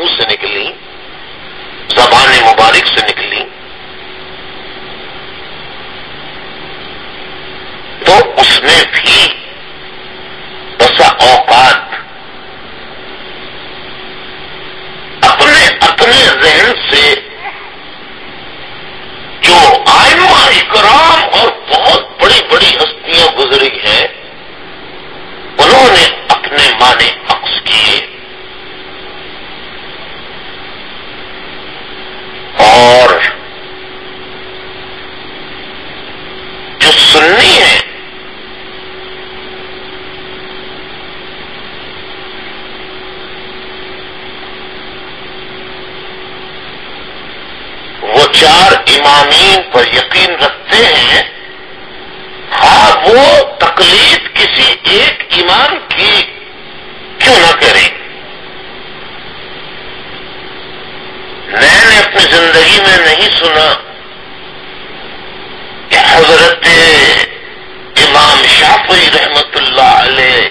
منہ سے نکلی، زبان مبارک سے نکلی، تو اس میں بھی بسا اوقات اپنے ذہن سے جو ائمہ اکرام اور بہت بڑی بڑی ہستیاں گزری ہیں، انہوں نے اپنے معنی عکس کیے اور جو سنی ہے وہ چار امامین پر یقین رکھتے ہیں، ہاں وہ تقلید کسی ایک امام کی کیوں نہ کریں۔ میں نے اپنی زندگی میں نہیں سنا کہ حضرت امام شافعی رحمت اللہ علیہ،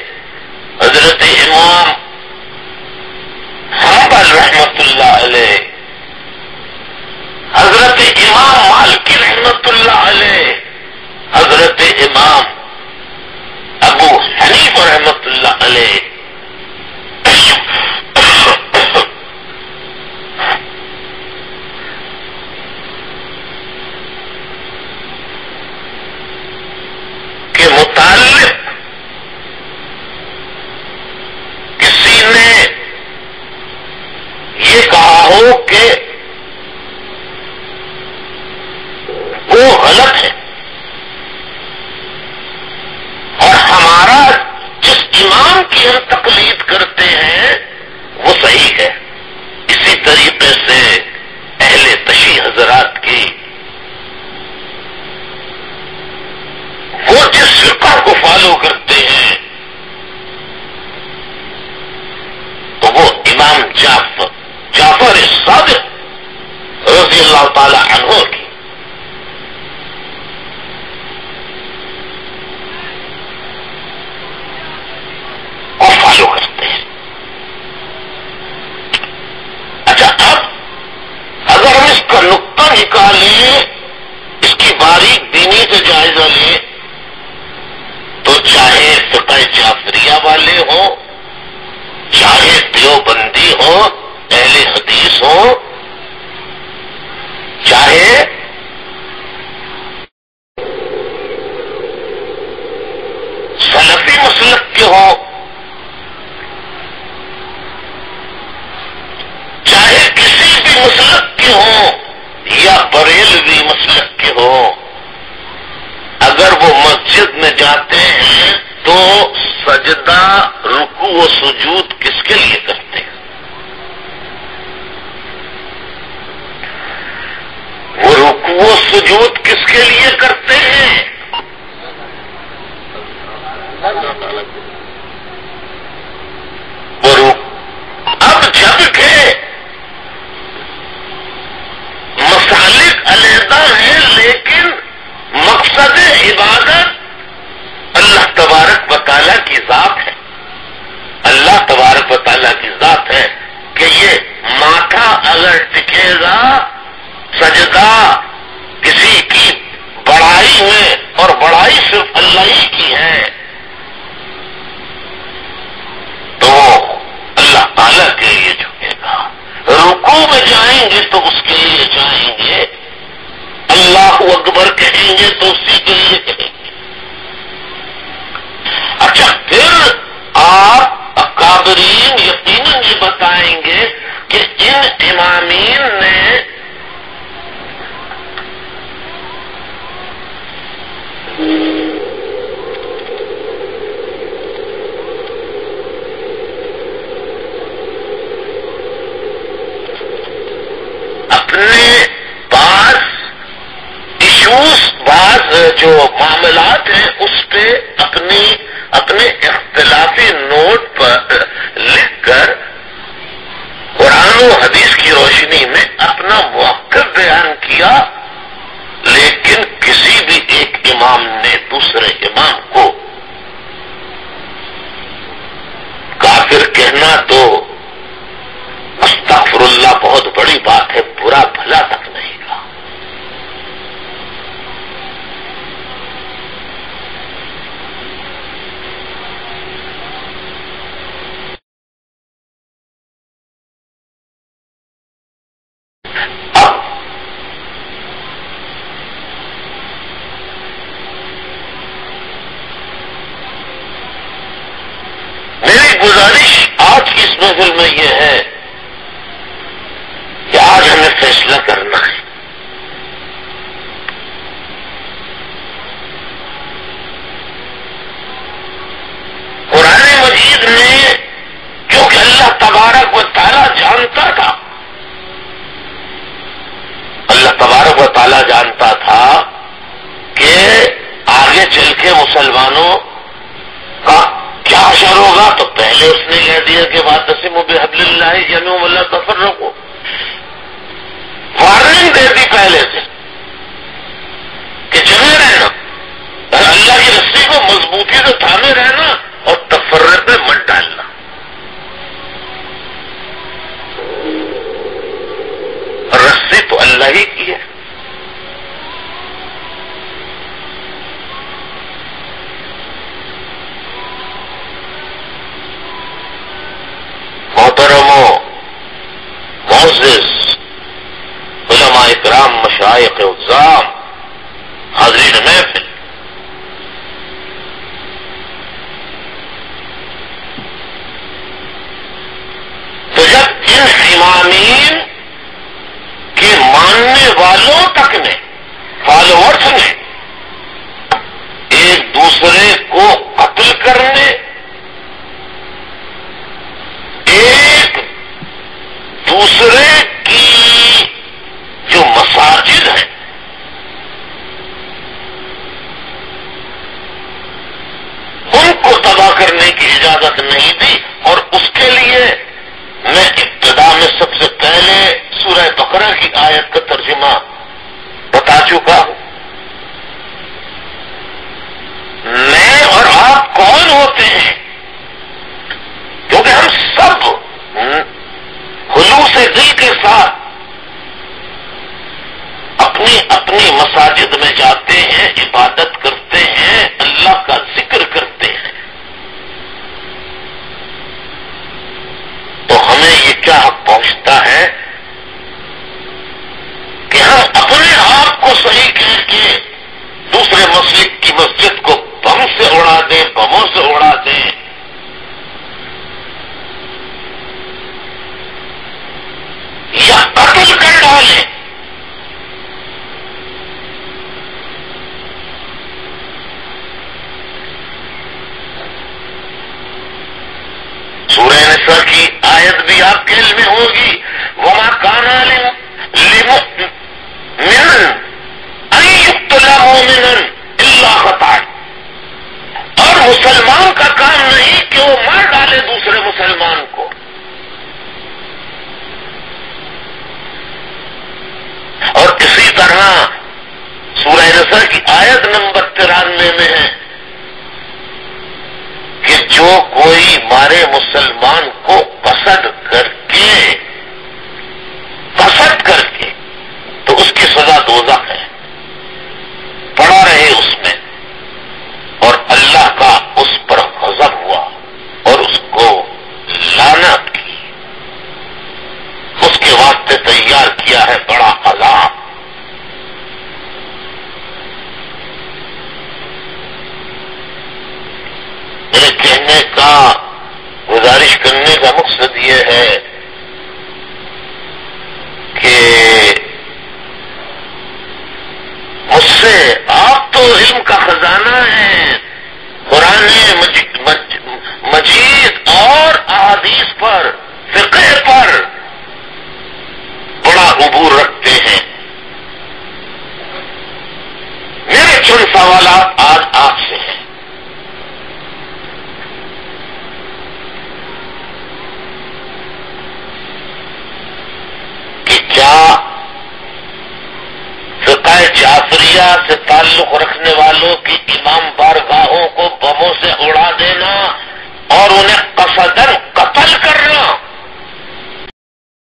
حضرت امام حنبل رحمت اللہ علیہ، حضرت امام مالکی رحمت اللہ علیہ، حضرت امام ابو حنیفہ رحمت اللہ علیہ کے متعلق کسی نے یہ کہا ہو کہ وہ غلط ہے اور ہمارا جس امام کی ہم تقلید کرتے ہیں وہ صحیح ہے، اسی طریقے سے اہل تشیع حضرات کی وہ جس فرقہ کو فالو کرتے ہیں تو وہ امام جعفر صادق رضی اللہ تعالی عنہ کی کو فالو کرتے ہیں۔ اچھا، اب اگر ہم اس کا نقطہ نکالیں، اس کی باریک بینی سے جائزہ لیں، تو چاہے فقہ جعفریہ والے ہوں، چاہے دیوبندی ہوں، اہل حدیث ہوں، چاہے سلفی مسلک کے ہوں، چاہے کسی بھی مسلک کے ہوں یا بریلوی مسلک کے ہوں، اگر وہ مسجد میں جاتے ہیں تو سجدہ، رکوع و سجود کس کے لیے کرتے ہیں؟ وہ رکوع و سجود کس کے لیے کرتے ہیں؟ اب جب کہ مسالک علیحدہ ہیں لیکن مقصد عبادت اللہ تبارک و تعالیٰ کی ذات ہے، اللہ تبارک و تعالیٰ کی ذات ہے کہ یہ ماتھا اگر ٹکے گا، سجدہ کسی کی بڑائی میں، اور بڑائی صرف اللہ ہی کی ہے، تو اللہ تعالیٰ کے لیے جھکے گا۔ رکوع میں جائیں گے تو اس کے لیے جائیں گے، اللہ اکبر کہیں گے تو اسی کے لیے کہیں گے۔ اچھا، پھر آپ اکابرین یقیناً یہ بتائیں گے کہ ان امامین نے اپنے بعض ایشوز، بعض جو معاملات ہیں اس پہ اپنے اختلافی نوٹ پر لکھ کر قرآن و حدیث کی روشنی میں اپنا موقف بیان کیا، لیکن کسی بھی ایک امام نے دوسرے امام کو کافر کہنا تو استغفر بڑی بات ہے، برا بھلا تک نہیں کہا۔ اب میری گزارش آج کی اس محفل میں یہ ہے کہ آج ہمیں فیصلہ کرنا ہے۔ قرآن مجید میں کیونکہ اللہ تبارک و تعالیٰ جانتا تھا، اللہ تبارک و تعالیٰ جانتا تھا کہ آگے چل کے مسلمانوں کا کیا اثر ہوگا، تو پہلے اس نے کہہ دیا کہ واعتصموا بحبل اللہ جميعا ولا تفرقوا، وارننگ دے دی پہلے سے کہ جمے رہنا، اللہ کی رسی کو مضبوطی سے تھامے رہنا اور تفرق میں مت ڈالنا۔ اور رسی تو اللہ ہی کی ہے۔ محترمو، معزز علماء اکرام، مشائخ عظام، حاضرین محفل، تو جب ان امامین کے ماننے والوں تک نے، فالوورز نے ایک دوسرے کو قتل کرنے، ایک دوسرے کی جو مساجد ہیں ان کو تباہ کرنے کی اجازت نہیں دی، اور اس کے لیے میں ابتدا میں سب سے پہلے سورہ بقرہ کی آیت کا ترجمہ بتا چکا ہوں۔ میں اور آپ کون ہوتے ہیں؟ کیونکہ ہم سب خلوص دل کے ساتھ اپنی اپنی مساجد میں جاتے ہیں، عبادت کرتے ہیں، اللہ کا ذکر کرتے ہیں، تو ہمیں یہ کیا حق پہنچتا ہے کہ ہم اپنے آپ کو صحیح کہہ کے دوسرے مسلک کی مسجد کو بم سے اڑا دیں، بموں سے اڑا دیں، یا قتل کر ڈالیں۔ سورہ نساء کی آیت بھی آپ کے علم میں ہوگی، وَمَا كَانَ لِمُؤْمِنٍ أَن يُقْتَلَ مُؤْمِنًا إِلَّا خَطَأً، اور مسلمان کا کام نہیں کہ وہ مار ڈالے دوسرے مسلمان کو۔ اور اسی طرح سورہ نساء کی آیت نمبر 93 میں ہے کہ جو کوئی مارے مسلمان کو قصد کر کے تو اس کی سزا دوزخ ہے، پڑا رہے اس میں، اور اللہ کا اس پر غضب ہوا اور اس کو لعنت کی، اس کے واسطے تیار کیا ہے بڑا عذاب۔ میرے کہنے کا، گزارش کرنے کا مقصد یہ ہے کہ مجھ سے آپ تو علم کا خزانہ ہیں، قرآن مجید اور احادیث پر، فقہ پر بڑا عبور رکھتے ہیں۔ میرے چند سوالات آج آپ سے ہیں۔ کہ کیا فقہ جعفریہ سے تعلق رکھنے والوں کی امام بارگاہوں کو بموں سے اڑا دینا اور انہیں قصدن قتل کرنا